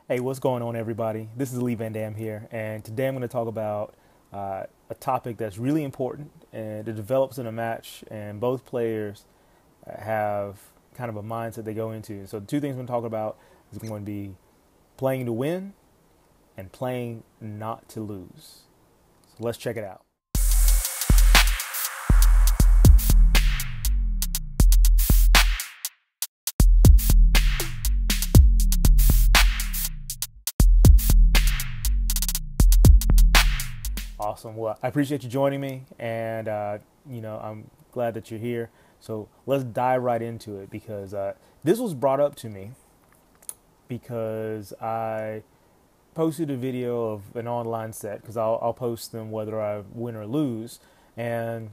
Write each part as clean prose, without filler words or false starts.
Hey, what's going on, everybody? This is Lee Van Dam here, and today I'm going to talk about a topic that's really important, and it develops in a match, and both players have kind of a mindset they go into. So the two things I'm going to talk about is going to be playing to win and playing not to lose. So let's check it out. Awesome. Well, I appreciate you joining me, and I'm glad that you're here. So let's dive right into it because this was brought up to me because I posted a video of an online set because I'll post them whether I win or lose. And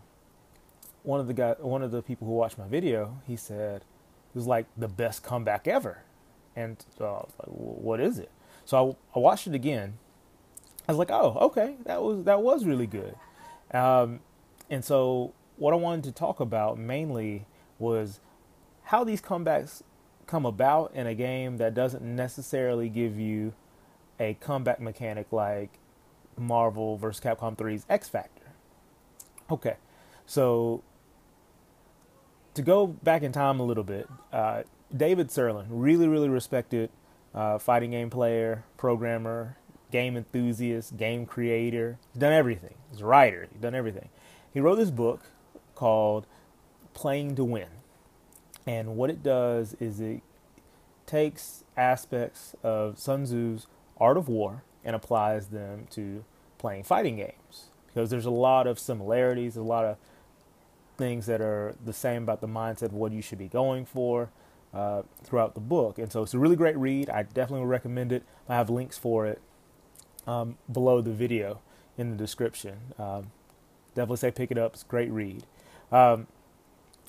one of the people who watched my video, he said it was like the best comeback ever. And so I was like, well, what is it? So I watched it again. I was like, oh, okay, that was really good. And so what I wanted to talk about mainly was how these comebacks come about in a game that doesn't necessarily give you a comeback mechanic like Marvel vs. Capcom 3's X Factor. Okay, so to go back in time a little bit, David Sirlin, really, really respected fighting game player, programmer, game enthusiast, game creator. He's done everything. He's a writer. He's done everything. He wrote this book called Playing to Win. And what it does is it takes aspects of Sun Tzu's Art of War and applies them to playing fighting games. Because there's a lot of similarities, a lot of things that are the same about the mindset of what you should be going for throughout the book. And so it's a really great read. I definitely would recommend it. I have links for it below the video in the description. Definitely say pick it up. It's a great read. One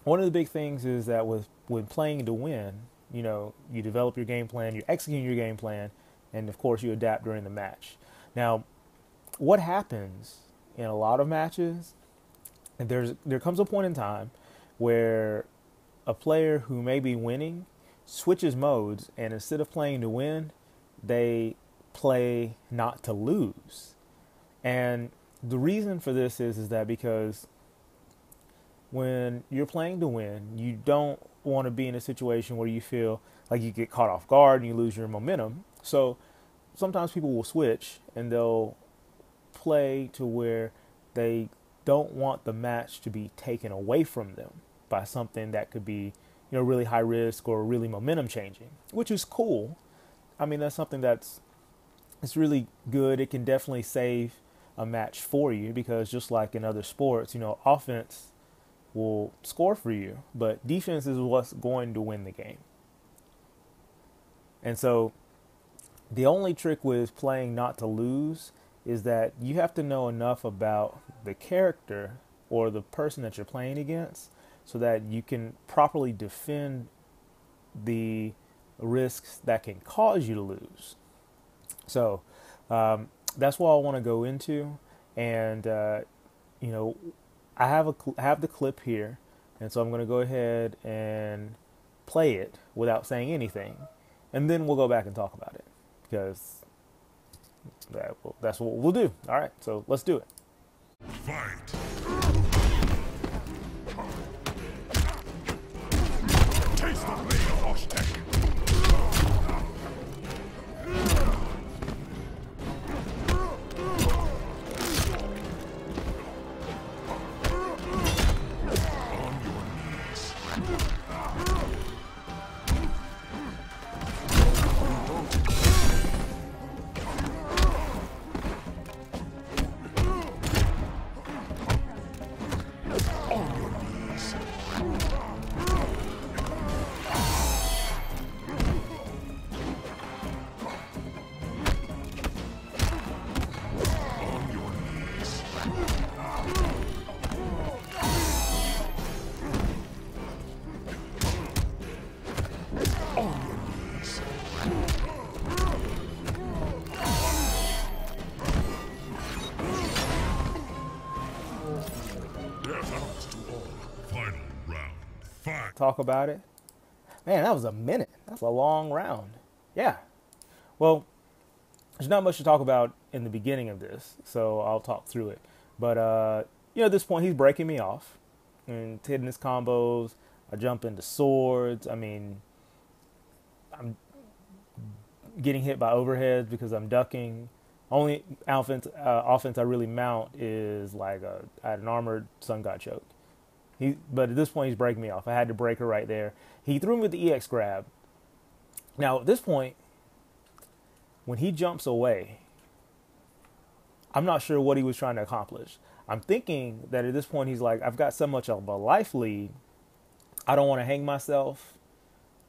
of the big things is that when playing to win, you develop your game plan, you're executing your game plan, and of course you adapt during the match. Now, what happens in a lot of matches, and there comes a point in time where a player who may be winning switches modes, and instead of playing to win, they play not to lose. And the reason for this is that because when you're playing to win, you don't want to be in a situation where you feel like you get caught off guard and you lose your momentum. So sometimes people will switch and they'll play to where they don't want the match to be taken away from them by something that could be, really high risk or really momentum changing, which is cool. I mean, that's something it's really good. It can definitely save a match for you because just like in other sports, offense will score for you, but defense is what's going to win the game. And so the only trick with playing not to lose is that you have to know enough about the character or the person that you're playing against so that you can properly defend the risks that can cause you to lose. So that's what I want to go into, and I have the clip here, and so I'm going to go ahead and play it without saying anything, and then we'll go back and talk about it because that's what we'll do. All right, so let's do it. Fight. Taste the blade of Oshtek. Talk about it. Man, that was a minute. That's a long round. Yeah. Well, there's not much to talk about in the beginning of this, so I'll talk through it. But at this point, he's breaking me off and hitting his combos. I jump into swords. I mean, I'm getting hit by overheads because I'm ducking. Only offense I really mount is like an armored sun god choke. But at this point, he's breaking me off. I had to break her right there. He threw me with the EX grab. Now, at this point, when he jumps away, I'm not sure what he was trying to accomplish. I'm thinking that at this point, he's like, I've got so much of a life lead, I don't want to hang myself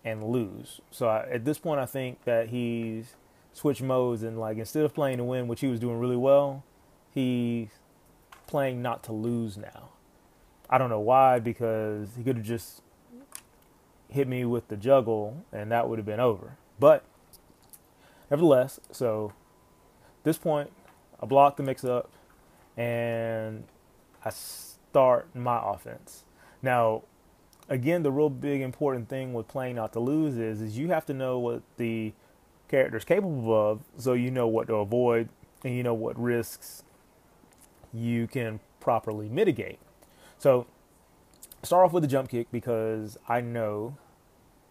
and lose. So at this point, I think that he's switched modes and, like, instead of playing to win, which he was doing really well, he's playing not to lose now. I don't know why, because he could have just hit me with the juggle and that would have been over. But nevertheless, so at this point, I block the mix-up and I start my offense. Now, again, the real big important thing with playing not to lose is you have to know what the character's capable of, so you know what to avoid and you know what risks you can properly mitigate. So start off with the jump kick because I know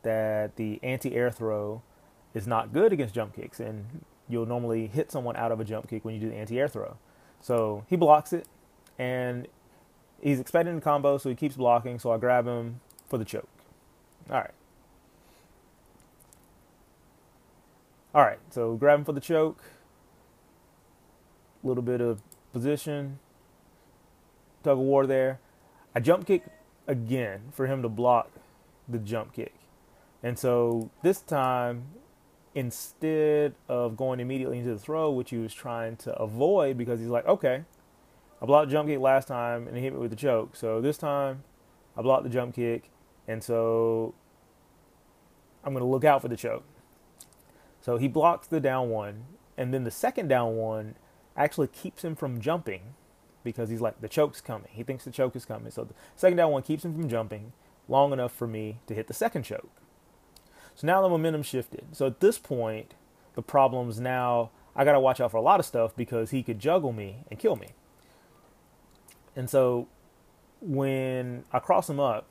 that the anti-air throw is not good against jump kicks, and you'll normally hit someone out of a jump kick when you do the anti-air throw. So he blocks it, and he's expecting the combo, so he keeps blocking, so I grab him for the choke. All right, so grab him for the choke, a little bit of position, tug of war there. I jump kick again for him to block the jump kick. And so this time, instead of going immediately into the throw, which he was trying to avoid because he's like, okay, I blocked the jump kick last time and he hit me with the choke. So this time I blocked the jump kick, and so I'm going to look out for the choke. So he blocks the down one, and then the second down one actually keeps him from jumping because he's like, the choke's coming. He thinks the choke is coming. So the second down one keeps him from jumping long enough for me to hit the second choke. So now the momentum shifted. So at this point, the problem's now, I got to watch out for a lot of stuff because he could juggle me and kill me. And so when I cross him up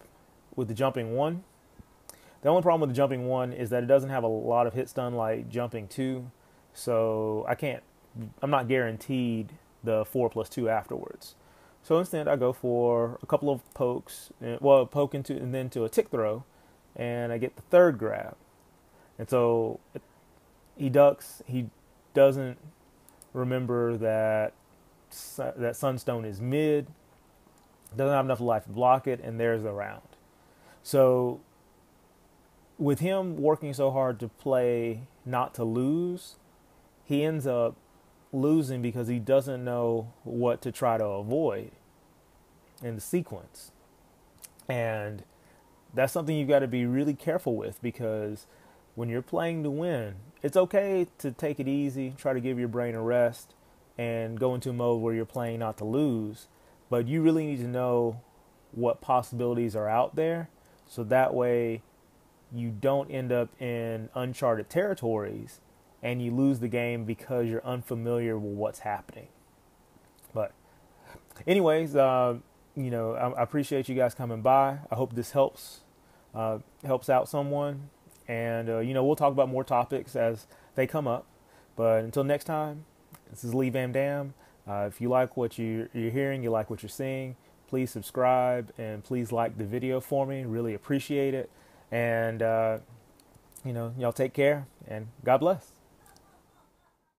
with the jumping one, the only problem with the jumping one is that it doesn't have a lot of hit stun like jumping two. So I'm not guaranteed the 4+2 afterwards. So instead I go for a couple of pokes, poke into and then to a tick throw, and I get the third grab. And so he ducks. He doesn't remember that Sunstone is mid, doesn't have enough life to block it, and there's the round. So with him working so hard to play not to lose, he ends up losing because he doesn't know what to try to avoid in the sequence. And that's something you've got to be really careful with, because when you're playing to win, it's okay to take it easy, try to give your brain a rest, and go into a mode where you're playing not to lose. But you really need to know what possibilities are out there, so that way you don't end up in uncharted territories and you lose the game because you're unfamiliar with what's happening. But anyways, I appreciate you guys coming by. I hope this helps out someone. And, we'll talk about more topics as they come up. But until next time, this is Lee Van Dam. If you like what you're hearing, you like what you're seeing, please subscribe and please like the video for me. Really appreciate it. And, y'all take care and God bless.